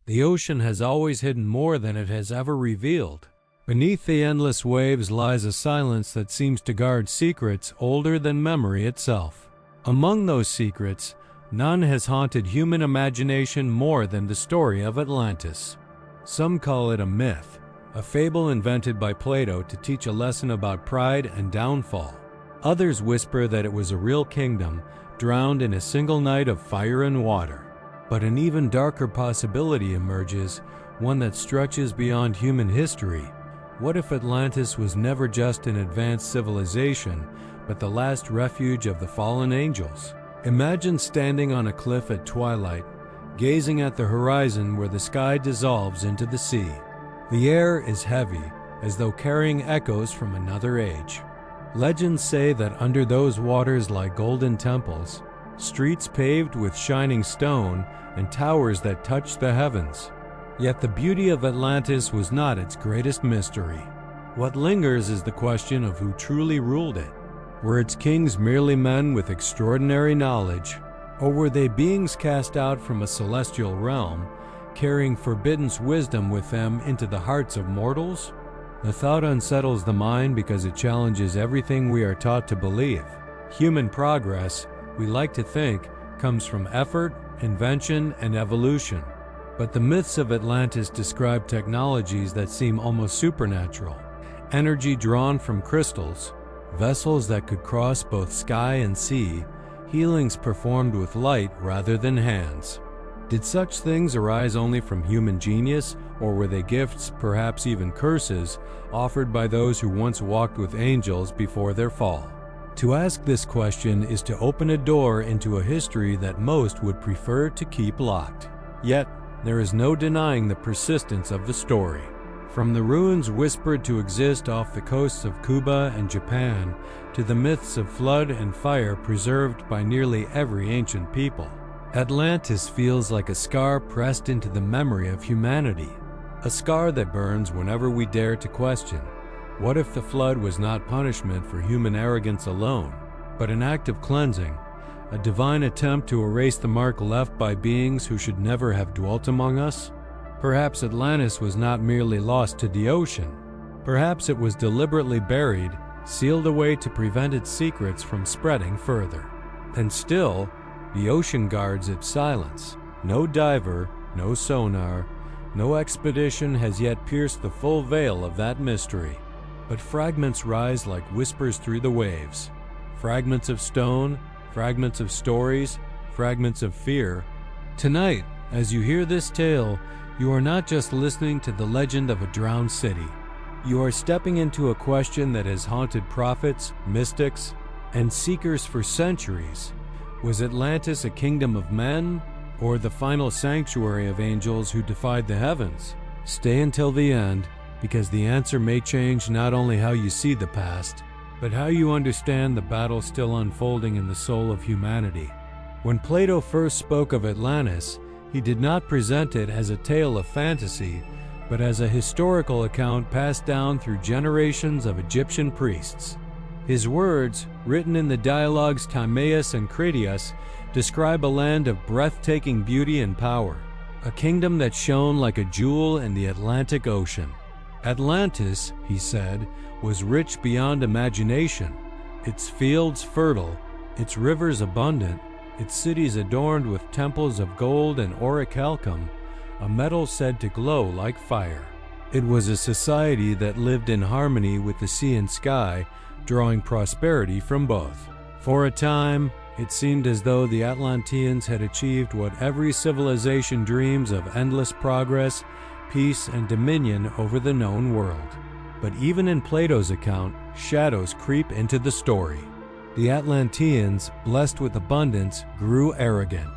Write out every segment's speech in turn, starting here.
The ocean has always hidden more than it has ever revealed. Beneath the endless waves lies a silence that seems to guard secrets older than memory itself. Among those secrets, none has haunted human imagination more than the story of Atlantis. Some call it a myth, a fable invented by Plato to teach a lesson about pride and downfall. Others whisper that it was a real kingdom, drowned in a single night of fire and water. But an even darker possibility emerges, one that stretches beyond human history. What if Atlantis was never just an advanced civilization, but the last refuge of the fallen angels? Imagine standing on a cliff at twilight, gazing at the horizon where the sky dissolves into the sea. The air is heavy, as though carrying echoes from another age. Legends say that under those waters lie golden temples, streets paved with shining stone, and towers that touch the heavens. Yet the beauty of Atlantis was not its greatest mystery. What lingers is the question of who truly ruled it. Were its kings merely men with extraordinary knowledge, or were they beings cast out from a celestial realm, carrying forbidden wisdom with them into the hearts of mortals? The thought unsettles the mind because it challenges everything we are taught to believe. Human progress, we like to think, comes from effort, invention, and evolution. But the myths of Atlantis describe technologies that seem almost supernatural. Energy drawn from crystals, vessels that could cross both sky and sea, healings performed with light rather than hands. Did such things arise only from human genius, or were they gifts, perhaps even curses, offered by those who once walked with angels before their fall? To ask this question is to open a door into a history that most would prefer to keep locked. Yet, there is no denying the persistence of the story. From the ruins whispered to exist off the coasts of Cuba and Japan, to the myths of flood and fire preserved by nearly every ancient people, Atlantis feels like a scar pressed into the memory of humanity. A scar that burns whenever we dare to question, what if the flood was not punishment for human arrogance alone, but an act of cleansing, a divine attempt to erase the mark left by beings who should never have dwelt among us? Perhaps Atlantis was not merely lost to the ocean. Perhaps it was deliberately buried, sealed away to prevent its secrets from spreading further. And still, the ocean guards its silence. No diver, no sonar, no expedition has yet pierced the full veil of that mystery. But fragments rise like whispers through the waves. Fragments of stone, fragments of stories, fragments of fear. Tonight, as you hear this tale, you are not just listening to the legend of a drowned city. You are stepping into a question that has haunted prophets, mystics, and seekers for centuries. Was Atlantis a kingdom of men, or the final sanctuary of angels who defied the heavens? Stay until the end, because the answer may change not only how you see the past, but how you understand the battle still unfolding in the soul of humanity. When Plato first spoke of Atlantis, he did not present it as a tale of fantasy, but as a historical account passed down through generations of Egyptian priests. His words, written in the dialogues Timaeus and Critias, describe a land of breathtaking beauty and power, a kingdom that shone like a jewel in the Atlantic Ocean. Atlantis, he said, was rich beyond imagination, its fields fertile, its rivers abundant, its cities adorned with temples of gold and orichalcum, a metal said to glow like fire. It was a society that lived in harmony with the sea and sky, drawing prosperity from both. For a time, it seemed as though the Atlanteans had achieved what every civilization dreams of: endless progress, peace, and dominion over the known world. But even in Plato's account, shadows creep into the story. The Atlanteans, blessed with abundance, grew arrogant.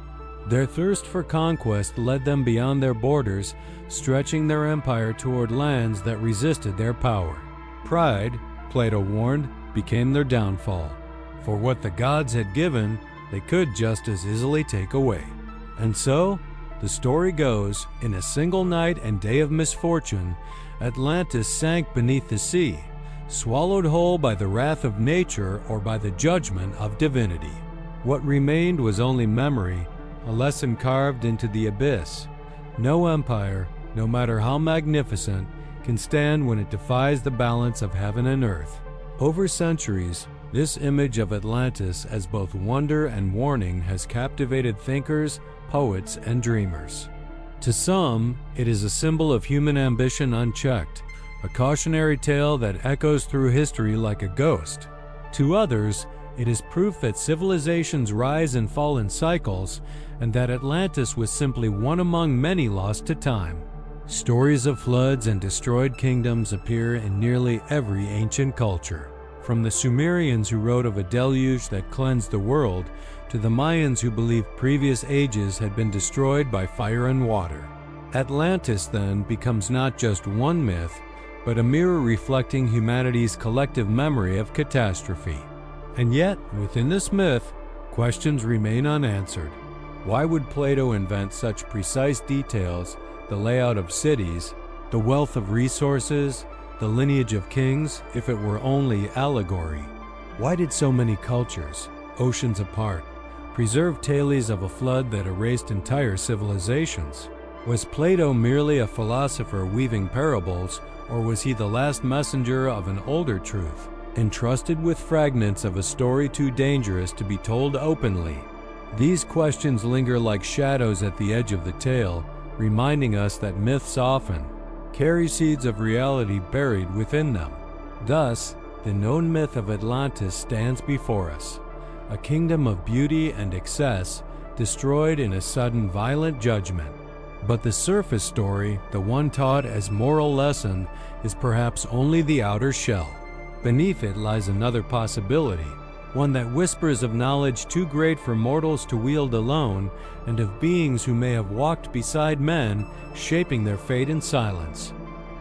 Their thirst for conquest led them beyond their borders, stretching their empire toward lands that resisted their power. Pride, Plato warned, became their downfall. For what the gods had given, they could just as easily take away. And so, the story goes, in a single night and day of misfortune, Atlantis sank beneath the sea, swallowed whole by the wrath of nature or by the judgment of divinity. What remained was only memory, a lesson carved into the abyss. No empire, no matter how magnificent, can stand when it defies the balance of heaven and earth. Over centuries, this image of Atlantis as both wonder and warning has captivated thinkers, poets, and dreamers. To some, it is a symbol of human ambition unchecked, a cautionary tale that echoes through history like a ghost. To others, it is proof that civilizations rise and fall in cycles, and that Atlantis was simply one among many lost to time. Stories of floods and destroyed kingdoms appear in nearly every ancient culture. From the Sumerians who wrote of a deluge that cleansed the world, to the Mayans who believed previous ages had been destroyed by fire and water. Atlantis, then, becomes not just one myth, but a mirror reflecting humanity's collective memory of catastrophe. And yet, within this myth, questions remain unanswered. Why would Plato invent such precise details, the layout of cities, the wealth of resources, the lineage of kings, if it were only allegory? Why did so many cultures, oceans apart, preserve tales of a flood that erased entire civilizations? Was Plato merely a philosopher weaving parables, or was he the last messenger of an older truth, entrusted with fragments of a story too dangerous to be told openly? These questions linger like shadows at the edge of the tale, reminding us that myths often carry seeds of reality buried within them. Thus, the known myth of Atlantis stands before us, a kingdom of beauty and excess, destroyed in a sudden violent judgment. But the surface story, the one taught as moral lesson, is perhaps only the outer shell. Beneath it lies another possibility, one that whispers of knowledge too great for mortals to wield alone, and of beings who may have walked beside men, shaping their fate in silence.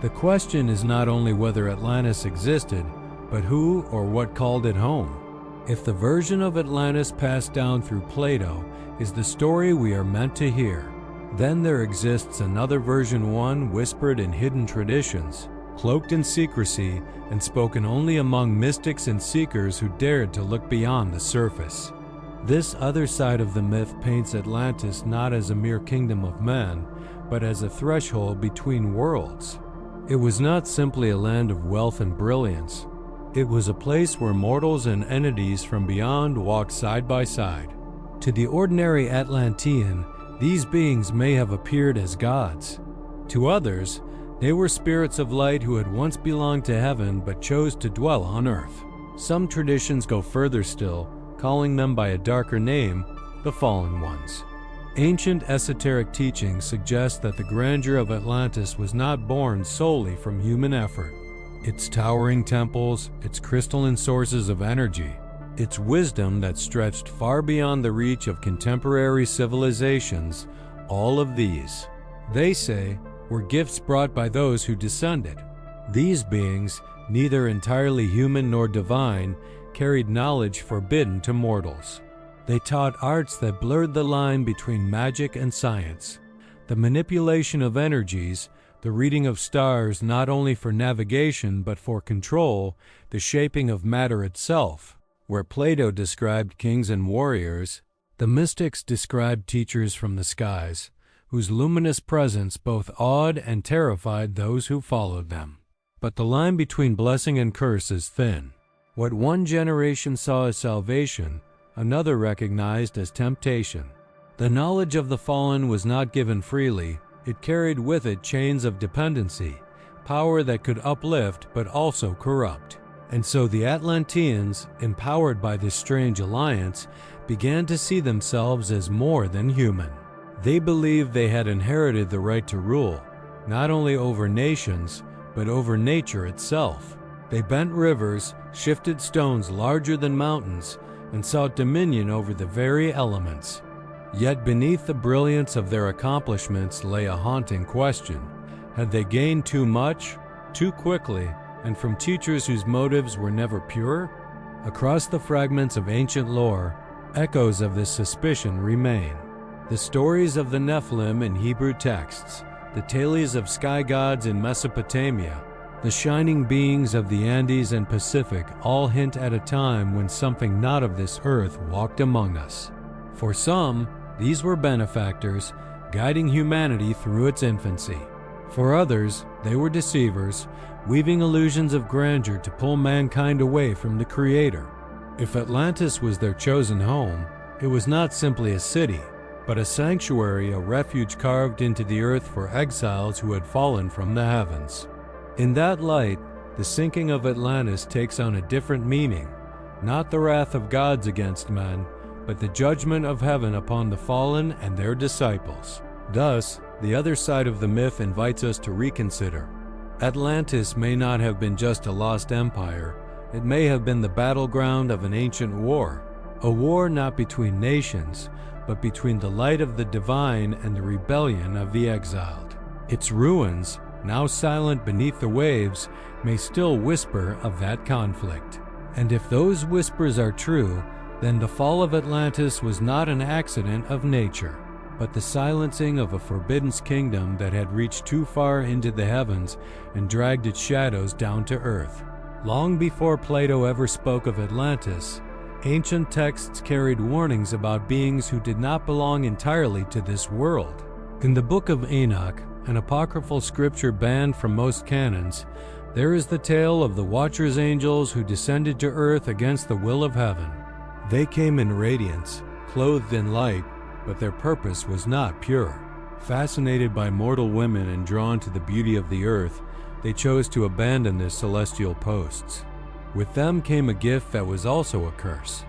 The question is not only whether Atlantis existed, but who or what called it home. If the version of Atlantis passed down through Plato is the story we are meant to hear, then there exists another version, one whispered in hidden traditions, cloaked in secrecy, and spoken only among mystics and seekers who dared to look beyond the surface. This other side of the myth paints Atlantis not as a mere kingdom of men, but as a threshold between worlds. It was not simply a land of wealth and brilliance. It was a place where mortals and entities from beyond walked side by side. To the ordinary Atlantean, these beings may have appeared as gods. To others, they were spirits of light who had once belonged to heaven but chose to dwell on earth. Some traditions go further still, calling them by a darker name, the Fallen Ones. Ancient esoteric teachings suggest that the grandeur of Atlantis was not born solely from human effort. Its towering temples, its crystalline sources of energy, its wisdom that stretched far beyond the reach of contemporary civilizations, all of these, they say, were gifts brought by those who descended. These beings, neither entirely human nor divine, carried knowledge forbidden to mortals. They taught arts that blurred the line between magic and science, the manipulation of energies, the reading of stars not only for navigation but for control, the shaping of matter itself. Where Plato described kings and warriors, the mystics described teachers from the skies, whose luminous presence both awed and terrified those who followed them. But the line between blessing and curse is thin. What one generation saw as salvation, another recognized as temptation. The knowledge of the fallen was not given freely. It carried with it chains of dependency, power that could uplift but also corrupt. And so the Atlanteans, empowered by this strange alliance, began to see themselves as more than human. They believed they had inherited the right to rule, not only over nations, but over nature itself. They bent rivers, shifted stones larger than mountains, and sought dominion over the very elements. Yet beneath the brilliance of their accomplishments lay a haunting question. Had they gained too much, too quickly, and from teachers whose motives were never pure? Across the fragments of ancient lore, echoes of this suspicion remain. The stories of the Nephilim in Hebrew texts, the tales of sky gods in Mesopotamia, the shining beings of the Andes and Pacific all hint at a time when something not of this earth walked among us. For some, these were benefactors, guiding humanity through its infancy. For others, they were deceivers, weaving illusions of grandeur to pull mankind away from the Creator. If Atlantis was their chosen home, it was not simply a city, but a sanctuary, a refuge carved into the earth for exiles who had fallen from the heavens. In that light, the sinking of Atlantis takes on a different meaning, not the wrath of gods against men, but the judgment of heaven upon the fallen and their disciples. Thus, the other side of the myth invites us to reconsider. Atlantis may not have been just a lost empire, it may have been the battleground of an ancient war, a war not between nations, but between the light of the divine and the rebellion of the exiled. Its ruins, now silent beneath the waves, may still whisper of that conflict. And if those whispers are true, then the fall of Atlantis was not an accident of nature, but the silencing of a forbidden kingdom that had reached too far into the heavens and dragged its shadows down to earth. Long before Plato ever spoke of Atlantis, ancient texts carried warnings about beings who did not belong entirely to this world. In the Book of Enoch, an apocryphal scripture banned from most canons, there is the tale of the Watcher's angels who descended to earth against the will of heaven. They came in radiance, clothed in light, but their purpose was not pure. Fascinated by mortal women and drawn to the beauty of the earth, they chose to abandon their celestial posts. With them came a gift that was also a curse,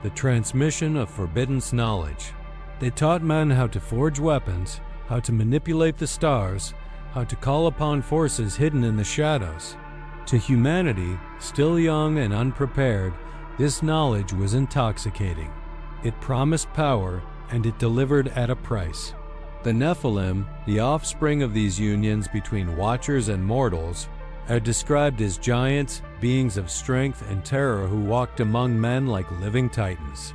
the transmission of forbidden knowledge. They taught men how to forge weapons, how to manipulate the stars, how to call upon forces hidden in the shadows. To humanity, still young and unprepared, this knowledge was intoxicating. It promised power, and it delivered at a price. The Nephilim, the offspring of these unions between watchers and mortals, are described as giants, beings of strength and terror who walked among men like living titans.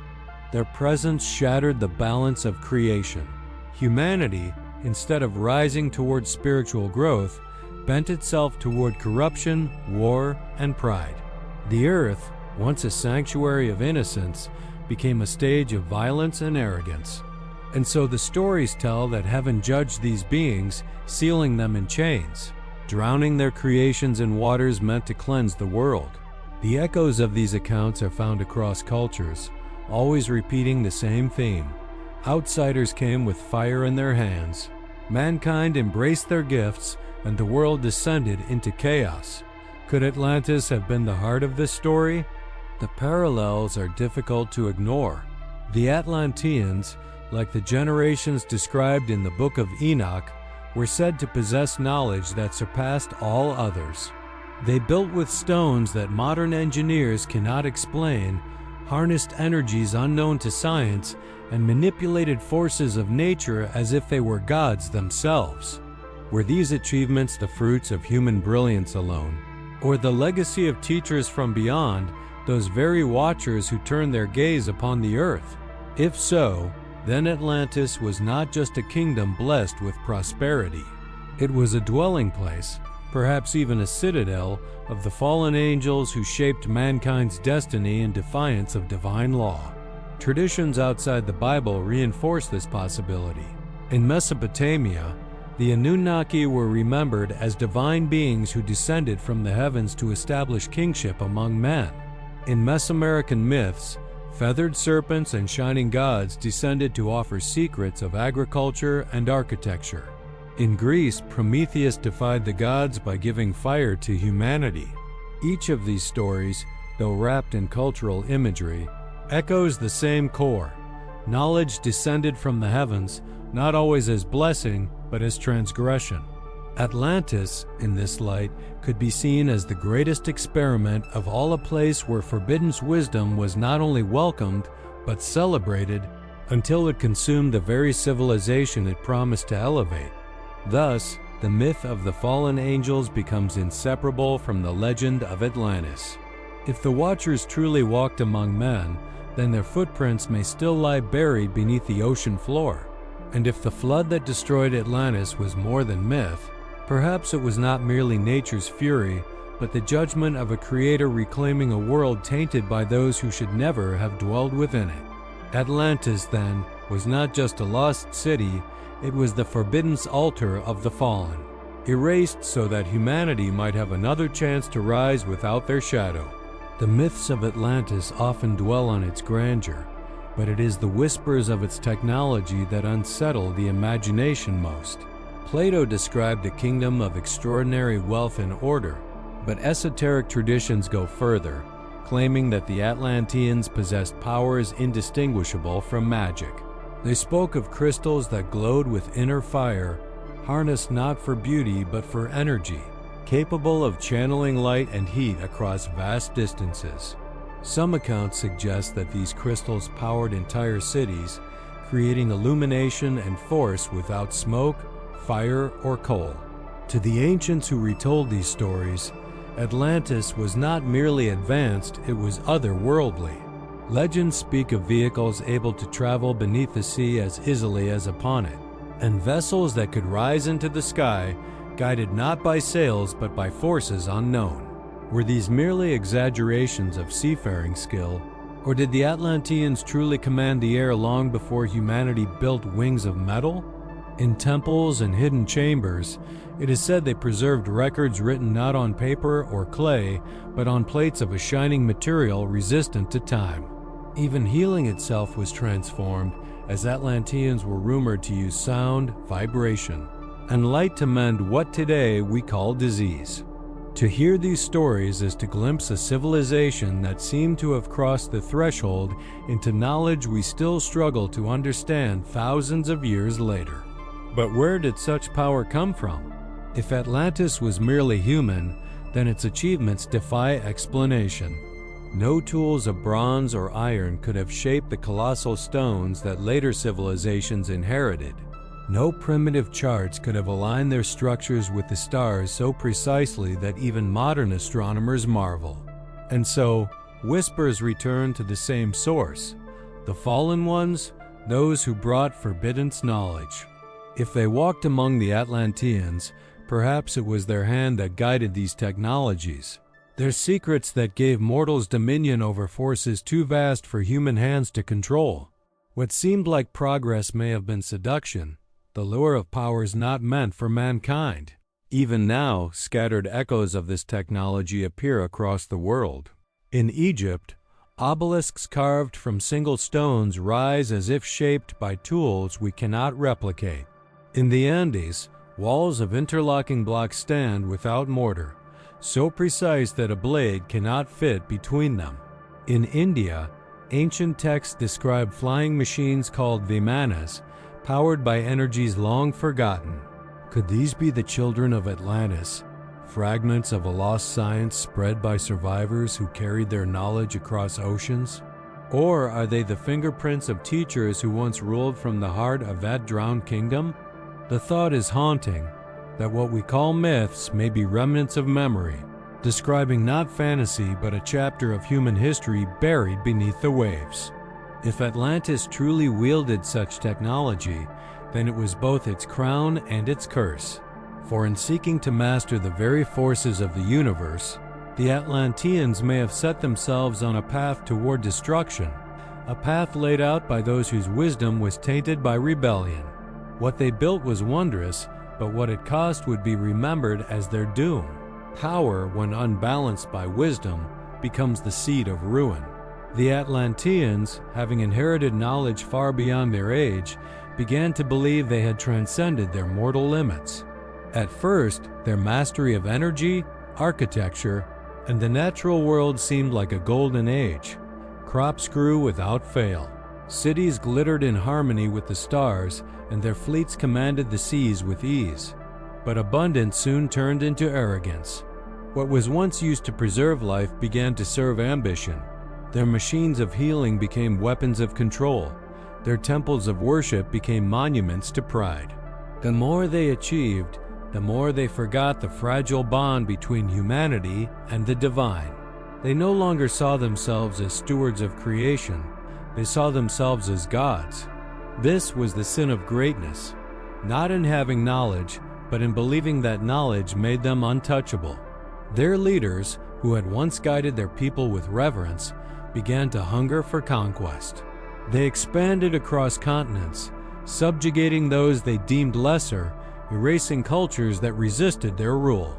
Their presence shattered the balance of creation. Humanity, instead of rising toward spiritual growth, bent itself toward corruption, war, and pride. The earth, once a sanctuary of innocence, became a stage of violence and arrogance. And so the stories tell that heaven judged these beings, sealing them in chains, drowning their creations in waters meant to cleanse the world. The echoes of these accounts are found across cultures, always repeating the same theme. Outsiders came with fire in their hands. Mankind embraced their gifts, and the world descended into chaos. Could Atlantis have been the heart of this story? The parallels are difficult to ignore. The Atlanteans, like the generations described in the Book of Enoch, were said to possess knowledge that surpassed all others. They built with stones that modern engineers cannot explain, harnessed energies unknown to science, and manipulated forces of nature as if they were gods themselves. Were these achievements the fruits of human brilliance alone, or the legacy of teachers from beyond, those very watchers who turned their gaze upon the earth? If so, then Atlantis was not just a kingdom blessed with prosperity. It was a dwelling place, perhaps even a citadel, of the fallen angels who shaped mankind's destiny in defiance of divine law. Traditions outside the Bible reinforce this possibility. In Mesopotamia, the Anunnaki were remembered as divine beings who descended from the heavens to establish kingship among men. In Mesoamerican myths, feathered serpents and shining gods descended to offer secrets of agriculture and architecture. In Greece, Prometheus defied the gods by giving fire to humanity. Each of these stories, though wrapped in cultural imagery, echoes the same core. Knowledge descended from the heavens, not always as blessing, but as transgression. Atlantis, in this light, could be seen as the greatest experiment of all, a place where forbidden wisdom was not only welcomed, but celebrated, until it consumed the very civilization it promised to elevate. Thus, the myth of the fallen angels becomes inseparable from the legend of Atlantis. If the Watchers truly walked among men, then their footprints may still lie buried beneath the ocean floor. And if the flood that destroyed Atlantis was more than myth, perhaps it was not merely nature's fury, but the judgment of a creator reclaiming a world tainted by those who should never have dwelled within it. Atlantis, then, was not just a lost city, It was the forbidden altar of the fallen, erased so that humanity might have another chance to rise without their shadow. The myths of Atlantis often dwell on its grandeur, but it is the whispers of its technology that unsettle the imagination most. Plato described a kingdom of extraordinary wealth and order, but esoteric traditions go further, claiming that the Atlanteans possessed powers indistinguishable from magic. They spoke of crystals that glowed with inner fire, harnessed not for beauty but for energy, capable of channeling light and heat across vast distances. Some accounts suggest that these crystals powered entire cities, creating illumination and force without smoke, fire, or coal. To the ancients who retold these stories, Atlantis was not merely advanced, it was otherworldly. Legends speak of vehicles able to travel beneath the sea as easily as upon it, and vessels that could rise into the sky, guided not by sails but by forces unknown. Were these merely exaggerations of seafaring skill, or did the Atlanteans truly command the air long before humanity built wings of metal? In temples and hidden chambers, it is said they preserved records written not on paper or clay, but on plates of a shining material resistant to time. Even healing itself was transformed, as Atlanteans were rumored to use sound, vibration, and light to mend what today we call disease. To hear these stories is to glimpse a civilization that seemed to have crossed the threshold into knowledge we still struggle to understand thousands of years later. But where did such power come from? If Atlantis was merely human, then its achievements defy explanation. No tools of bronze or iron could have shaped the colossal stones that later civilizations inherited. No primitive charts could have aligned their structures with the stars so precisely that even modern astronomers marvel. And so, whispers return to the same source: the fallen ones, those who brought forbidden knowledge. If they walked among the Atlanteans, perhaps it was their hand that guided these technologies, their secrets that gave mortals dominion over forces too vast for human hands to control. What seemed like progress may have been seduction, the lure of powers not meant for mankind. Even now, scattered echoes of this technology appear across the world. In Egypt, obelisks carved from single stones rise as if shaped by tools we cannot replicate. In the Andes, walls of interlocking blocks stand without mortar, so precise that a blade cannot fit between them. In India, ancient texts describe flying machines called vimanas, powered by energies long forgotten. Could these be the children of Atlantis, fragments of a lost science spread by survivors who carried their knowledge across oceans? Or are they the fingerprints of teachers who once ruled from the heart of that drowned kingdom? The thought is haunting, that what we call myths may be remnants of memory, describing not fantasy but a chapter of human history buried beneath the waves. If Atlantis truly wielded such technology, then it was both its crown and its curse. For in seeking to master the very forces of the universe, the Atlanteans may have set themselves on a path toward destruction, a path laid out by those whose wisdom was tainted by rebellion. What they built was wondrous, but what it cost would be remembered as their doom. Power, when unbalanced by wisdom, becomes the seed of ruin. The Atlanteans, having inherited knowledge far beyond their age, began to believe they had transcended their mortal limits. At first, their mastery of energy, architecture, and the natural world seemed like a golden age. Crops grew without fail. Cities glittered in harmony with the stars, and their fleets commanded the seas with ease. But abundance soon turned into arrogance. What was once used to preserve life began to serve ambition. Their machines of healing became weapons of control. Their temples of worship became monuments to pride. The more they achieved, the more they forgot the fragile bond between humanity and the divine. They no longer saw themselves as stewards of creation. They saw themselves as gods. This was the sin of greatness, not in having knowledge, but in believing that knowledge made them untouchable. Their leaders, who had once guided their people with reverence, began to hunger for conquest. They expanded across continents, subjugating those they deemed lesser, erasing cultures that resisted their rule.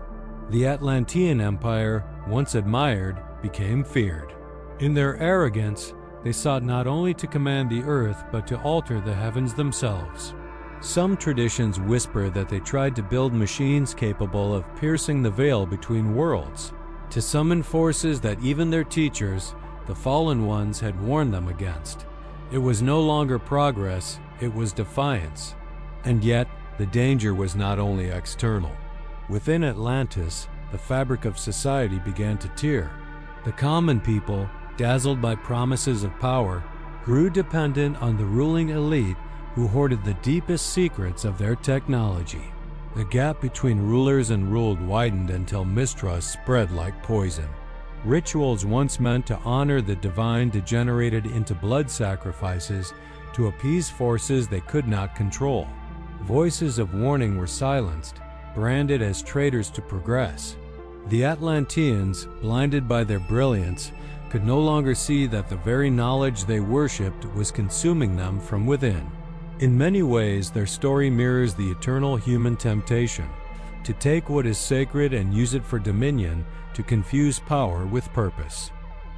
The Atlantean Empire, once admired, became feared. In their arrogance, they sought not only to command the earth but to alter the heavens themselves. Some traditions whisper that they tried to build machines capable of piercing the veil between worlds, to summon forces that even their teachers, the fallen ones, had warned them against. It was no longer progress, it was defiance. And yet, the danger was not only external. Within Atlantis, the fabric of society began to tear. The common people, dazzled by promises of power, grew dependent on the ruling elite who hoarded the deepest secrets of their technology. The gap between rulers and ruled widened until mistrust spread like poison. Rituals once meant to honor the divine degenerated into blood sacrifices to appease forces they could not control. Voices of warning were silenced, branded as traitors to progress. The Atlanteans, blinded by their brilliance, could no longer see that the very knowledge they worshipped was consuming them from within. In many ways, their story mirrors the eternal human temptation, to take what is sacred and use it for dominion, to confuse power with purpose.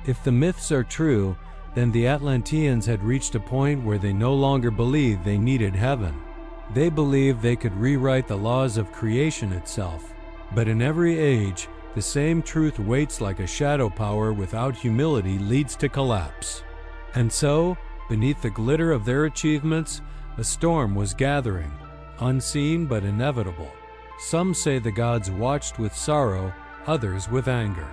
If the myths are true, then the Atlanteans had reached a point where they no longer believed they needed heaven. They believed they could rewrite the laws of creation itself. But in every age, the same truth waits like a shadow power without humility leads to collapse. And so, beneath the glitter of their achievements, a storm was gathering, unseen but inevitable. Some say the gods watched with sorrow, others with anger.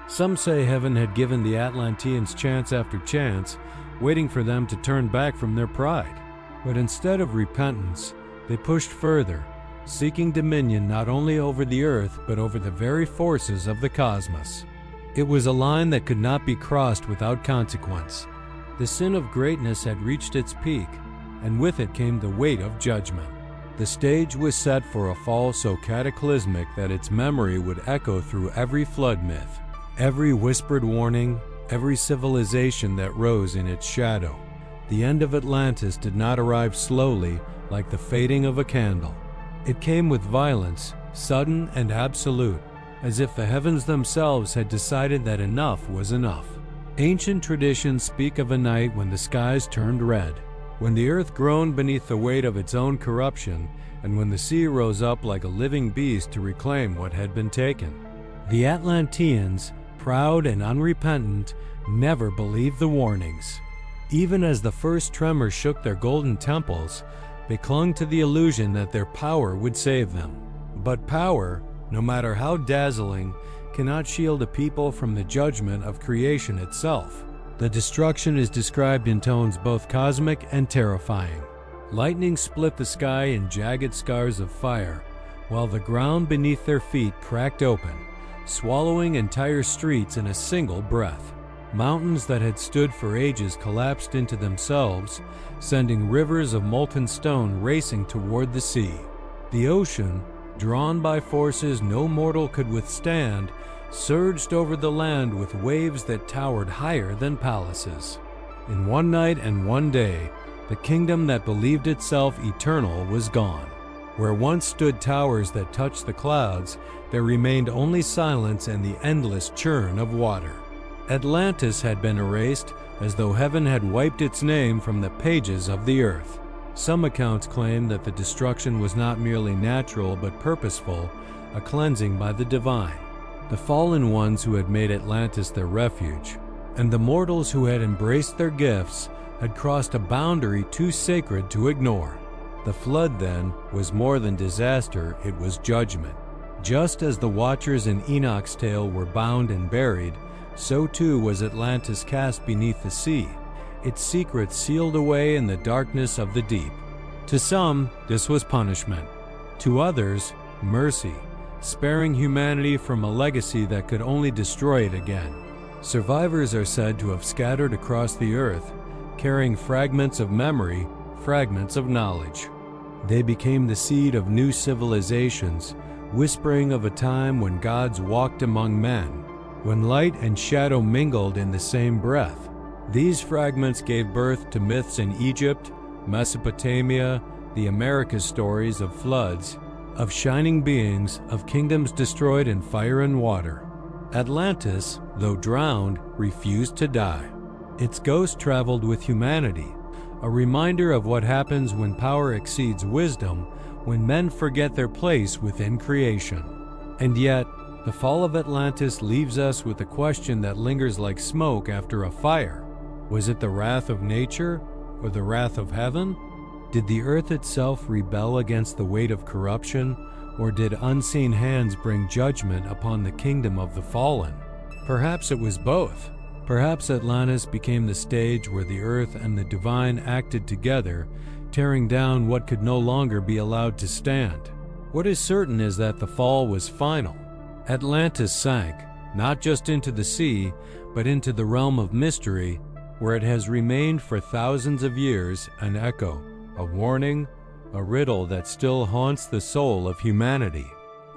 Some say heaven had given the Atlanteans chance after chance, waiting for them to turn back from their pride. But instead of repentance, they pushed further, seeking dominion not only over the earth but over the very forces of the cosmos. It was a line that could not be crossed without consequence. The sin of greatness had reached its peak, and with it came the weight of judgment. The stage was set for a fall so cataclysmic that its memory would echo through every flood myth, every whispered warning, every civilization that rose in its shadow. The end of Atlantis did not arrive slowly like the fading of a candle. It came with violence, sudden and absolute, as if the heavens themselves had decided that enough was enough. Ancient traditions speak of a night when the skies turned red, when the earth groaned beneath the weight of its own corruption, and when the sea rose up like a living beast to reclaim what had been taken. The Atlanteans, proud and unrepentant, never believed the warnings. Even as the first tremors shook their golden temples, they clung to the illusion that their power would save them. But power, no matter how dazzling, cannot shield a people from the judgment of creation itself. The destruction is described in tones both cosmic and terrifying. Lightning split the sky in jagged scars of fire, while the ground beneath their feet cracked open, swallowing entire streets in a single breath. Mountains that had stood for ages collapsed into themselves, sending rivers of molten stone racing toward the sea. The ocean, drawn by forces no mortal could withstand, surged over the land with waves that towered higher than palaces. In one night and one day, the kingdom that believed itself eternal was gone. Where once stood towers that touched the clouds, there remained only silence and the endless churn of water. Atlantis had been erased, as though heaven had wiped its name from the pages of the earth. Some accounts claim that the destruction was not merely natural but purposeful, a cleansing by the divine. The fallen ones who had made Atlantis their refuge, and the mortals who had embraced their gifts, had crossed a boundary too sacred to ignore. The flood, then, was more than disaster, it was judgment. Just as the watchers in Enoch's tale were bound and buried, so too was Atlantis cast beneath the sea, its secrets sealed away in the darkness of the deep. To some, this was punishment. To others, mercy, sparing humanity from a legacy that could only destroy it again. Survivors are said to have scattered across the earth, carrying fragments of memory, fragments of knowledge. They became the seed of new civilizations, whispering of a time when gods walked among men, when light and shadow mingled in the same breath. These fragments gave birth to myths in Egypt, Mesopotamia, the Americas stories of floods, of shining beings, of kingdoms destroyed in fire and water. Atlantis, though drowned, refused to die. Its ghost traveled with humanity, a reminder of what happens when power exceeds wisdom, when men forget their place within creation. And yet, the fall of Atlantis leaves us with a question that lingers like smoke after a fire. Was it the wrath of nature or the wrath of heaven? Did the earth itself rebel against the weight of corruption, or did unseen hands bring judgment upon the kingdom of the fallen? Perhaps it was both. Perhaps Atlantis became the stage where the earth and the divine acted together, tearing down what could no longer be allowed to stand. What is certain is that the fall was final. Atlantis sank, not just into the sea, but into the realm of mystery, where it has remained for thousands of years, an echo, a warning, a riddle that still haunts the soul of humanity.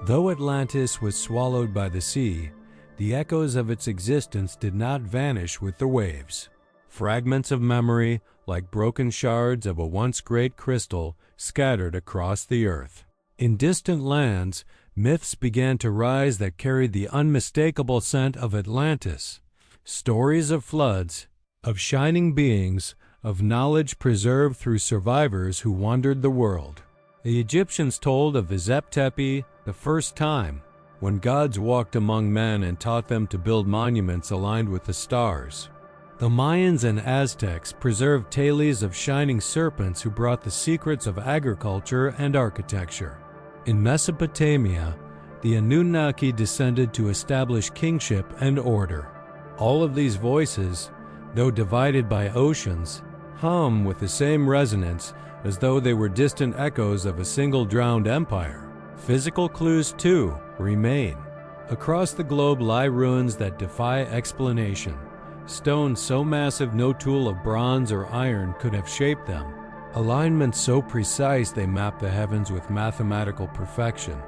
Though Atlantis was swallowed by the sea, the echoes of its existence did not vanish with the waves. Fragments of memory, like broken shards of a once great crystal, scattered across the earth. In distant lands, myths began to rise that carried the unmistakable scent of Atlantis. Stories of floods, of shining beings, of knowledge preserved through survivors who wandered the world. The Egyptians told of Izep-Tepi, the first time, when gods walked among men and taught them to build monuments aligned with the stars. The Mayans and Aztecs preserved tales of shining serpents who brought the secrets of agriculture and architecture. In Mesopotamia, the Anunnaki descended to establish kingship and order. All of these voices, though divided by oceans, hum with the same resonance as though they were distant echoes of a single drowned empire. Physical clues, too, remain. Across the globe lie ruins that defy explanation, stones so massive no tool of bronze or iron could have shaped them, alignments so precise they map the heavens with mathematical perfection.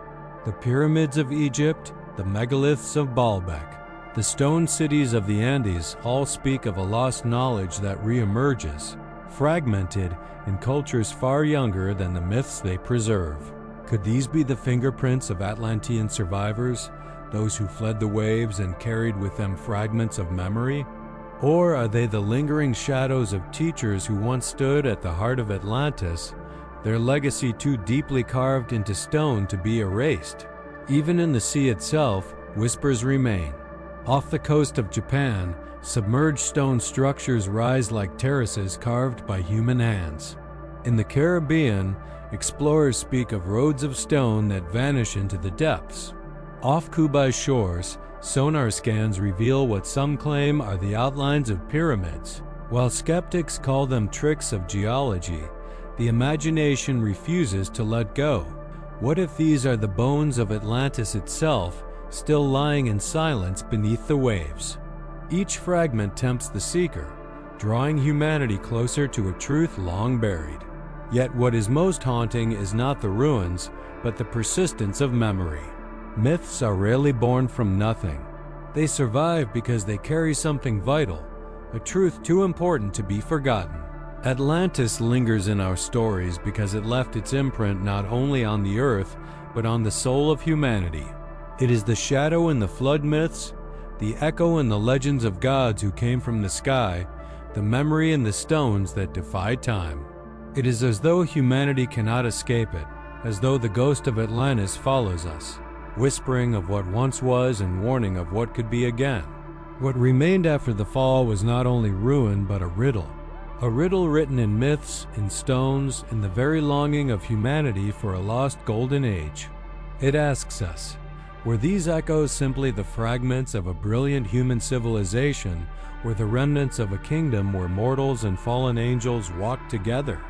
The pyramids of Egypt, the megaliths of Baalbek, the stone cities of the Andes all speak of a lost knowledge that reemerges, fragmented in cultures far younger than the myths they preserve. Could these be the fingerprints of Atlantean survivors, those who fled the waves and carried with them fragments of memory? Or are they the lingering shadows of teachers who once stood at the heart of Atlantis, their legacy too deeply carved into stone to be erased? Even in the sea itself, whispers remain. Off the coast of Japan, submerged stone structures rise like terraces carved by human hands. In the Caribbean, explorers speak of roads of stone that vanish into the depths. Off Cuba's shores, sonar scans reveal what some claim are the outlines of pyramids. While skeptics call them tricks of geology, the imagination refuses to let go. What if these are the bones of Atlantis itself, still lying in silence beneath the waves? Each fragment tempts the seeker, drawing humanity closer to a truth long buried. Yet what is most haunting is not the ruins, but the persistence of memory. Myths are rarely born from nothing. They survive because they carry something vital, a truth too important to be forgotten. Atlantis lingers in our stories because it left its imprint not only on the earth, but on the soul of humanity. It is the shadow in the flood myths, the echo in the legends of gods who came from the sky, the memory in the stones that defy time. It is as though humanity cannot escape it, as though the ghost of Atlantis follows us, whispering of what once was and warning of what could be again. What remained after the fall was not only ruin but a riddle written in myths, in stones, in the very longing of humanity for a lost golden age. It asks us, were these echoes simply the fragments of a brilliant human civilization, or the remnants of a kingdom where mortals and fallen angels walked together?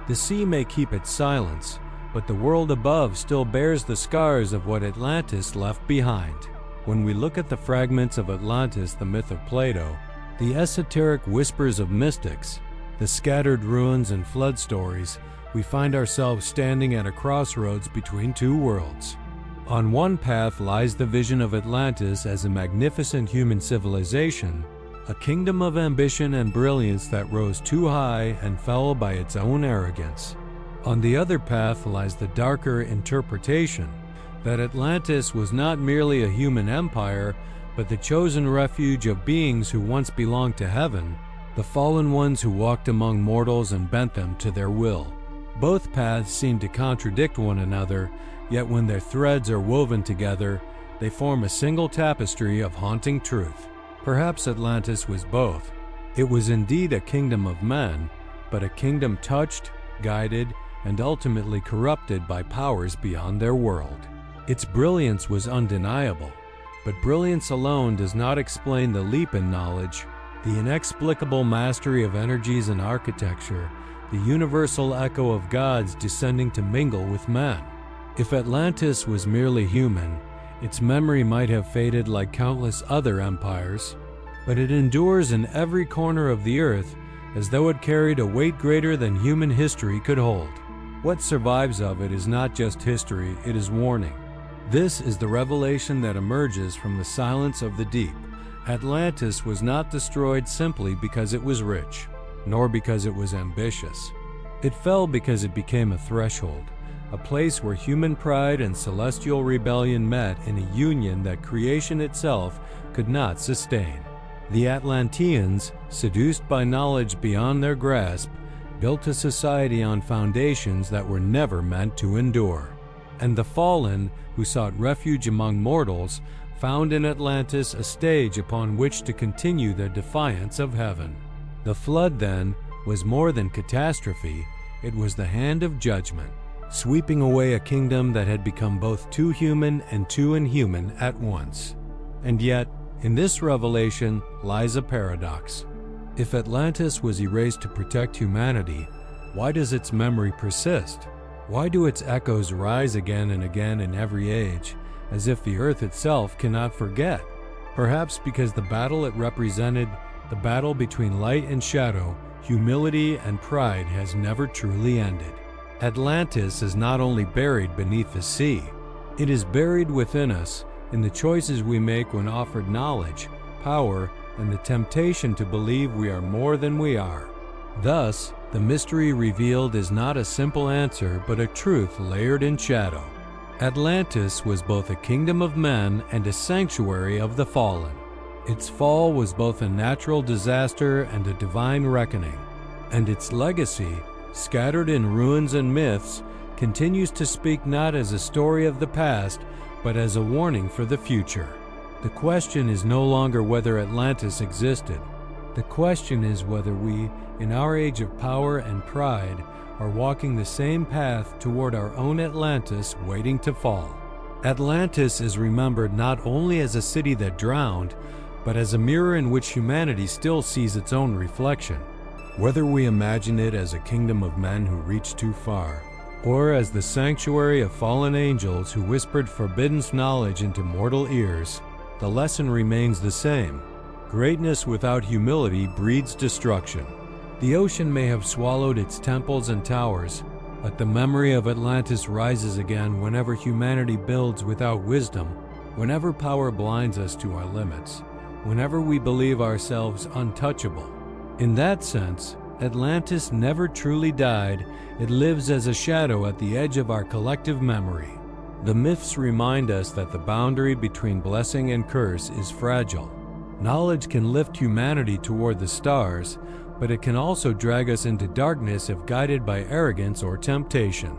The sea may keep its silence, but the world above still bears the scars of what Atlantis left behind. When we look at the fragments of Atlantis, the myth of Plato, the esoteric whispers of mystics, the scattered ruins and flood stories, we find ourselves standing at a crossroads between two worlds. On one path lies the vision of Atlantis as a magnificent human civilization, a kingdom of ambition and brilliance that rose too high and fell by its own arrogance. On the other path lies the darker interpretation that Atlantis was not merely a human empire, but the chosen refuge of beings who once belonged to heaven, the fallen ones who walked among mortals and bent them to their will. Both paths seem to contradict one another, yet when their threads are woven together, they form a single tapestry of haunting truth. Perhaps Atlantis was both. It was indeed a kingdom of men, but a kingdom touched, guided, and ultimately corrupted by powers beyond their world. Its brilliance was undeniable, but brilliance alone does not explain the leap in knowledge, the inexplicable mastery of energies and architecture, the universal echo of gods descending to mingle with men. If Atlantis was merely human, its memory might have faded like countless other empires, but it endures in every corner of the earth as though it carried a weight greater than human history could hold. What survives of it is not just history, it is warning. This is the revelation that emerges from the silence of the deep. Atlantis was not destroyed simply because it was rich, nor because it was ambitious. It fell because it became a threshold, a place where human pride and celestial rebellion met in a union that creation itself could not sustain. The Atlanteans, seduced by knowledge beyond their grasp, built a society on foundations that were never meant to endure. And the fallen, who sought refuge among mortals, found in Atlantis a stage upon which to continue their defiance of heaven. The flood, then, was more than catastrophe, it was the hand of judgment, sweeping away a kingdom that had become both too human and too inhuman at once. And yet, in this revelation lies a paradox. If Atlantis was erased to protect humanity, why does its memory persist? Why do its echoes rise again and again in every age, as if the earth itself cannot forget? Perhaps because the battle it represented, the battle between light and shadow, humility and pride, has never truly ended. Atlantis is not only buried beneath the sea, it is buried within us in the choices we make when offered knowledge, power, and the temptation to believe we are more than we are. Thus, the mystery revealed is not a simple answer, but a truth layered in shadow. Atlantis was both a kingdom of men and a sanctuary of the fallen. Its fall was both a natural disaster and a divine reckoning, and its legacy, scattered in ruins and myths, continues to speak not as a story of the past, but as a warning for the future. The question is no longer whether Atlantis existed. The question is whether we, in our age of power and pride, are walking the same path toward our own Atlantis waiting to fall. Atlantis is remembered not only as a city that drowned, but as a mirror in which humanity still sees its own reflection. Whether we imagine it as a kingdom of men who reached too far, or as the sanctuary of fallen angels who whispered forbidden knowledge into mortal ears, the lesson remains the same. Greatness without humility breeds destruction. The ocean may have swallowed its temples and towers, but the memory of Atlantis rises again whenever humanity builds without wisdom, whenever power blinds us to our limits, whenever we believe ourselves untouchable. In that sense, Atlantis never truly died, it lives as a shadow at the edge of our collective memory. The myths remind us that the boundary between blessing and curse is fragile. Knowledge can lift humanity toward the stars, but it can also drag us into darkness if guided by arrogance or temptation.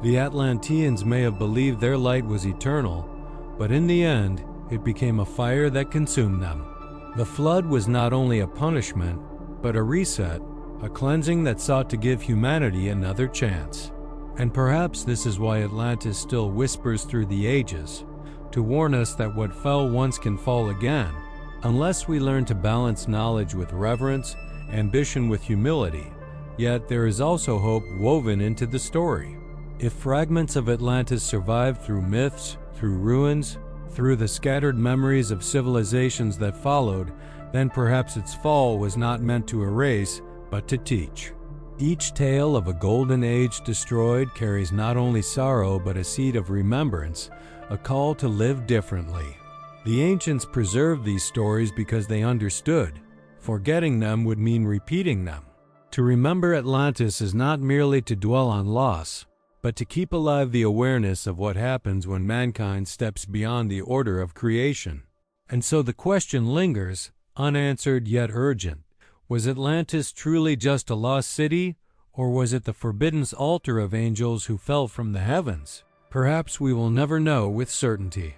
The Atlanteans may have believed their light was eternal, but in the end, it became a fire that consumed them. The flood was not only a punishment, but a reset, a cleansing that sought to give humanity another chance. And perhaps this is why Atlantis still whispers through the ages, to warn us that what fell once can fall again, unless we learn to balance knowledge with reverence, ambition with humility. Yet there is also hope woven into the story. If fragments of Atlantis survived through myths, through ruins, through the scattered memories of civilizations that followed, then perhaps its fall was not meant to erase, but to teach. Each tale of a golden age destroyed carries not only sorrow but a seed of remembrance, a call to live differently. The ancients preserved these stories because they understood. Forgetting them would mean repeating them. To remember Atlantis is not merely to dwell on loss, but to keep alive the awareness of what happens when mankind steps beyond the order of creation. And so the question lingers, unanswered yet urgent. Was Atlantis truly just a lost city, or was it the forbidden altar of angels who fell from the heavens? Perhaps we will never know with certainty.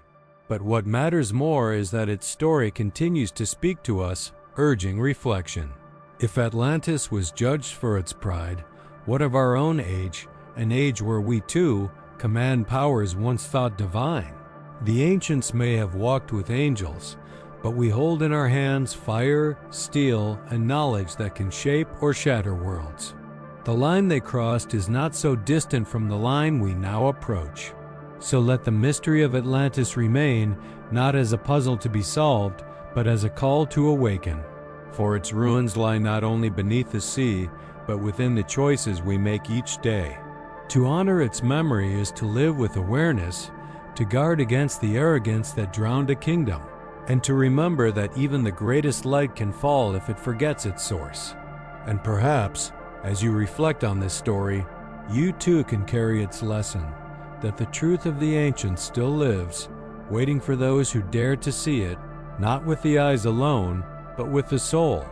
But what matters more is that its story continues to speak to us, urging reflection. If Atlantis was judged for its pride, what of our own age, an age where we too command powers once thought divine? The ancients may have walked with angels, but we hold in our hands fire, steel, and knowledge that can shape or shatter worlds. The line they crossed is not so distant from the line we now approach. So let the mystery of Atlantis remain, not as a puzzle to be solved, but as a call to awaken. For its ruins lie not only beneath the sea, but within the choices we make each day. To honor its memory is to live with awareness, to guard against the arrogance that drowned a kingdom, and to remember that even the greatest light can fall if it forgets its source. And perhaps, as you reflect on this story, you too can carry its lesson, that the truth of the ancients still lives, waiting for those who dare to see it, not with the eyes alone, but with the soul.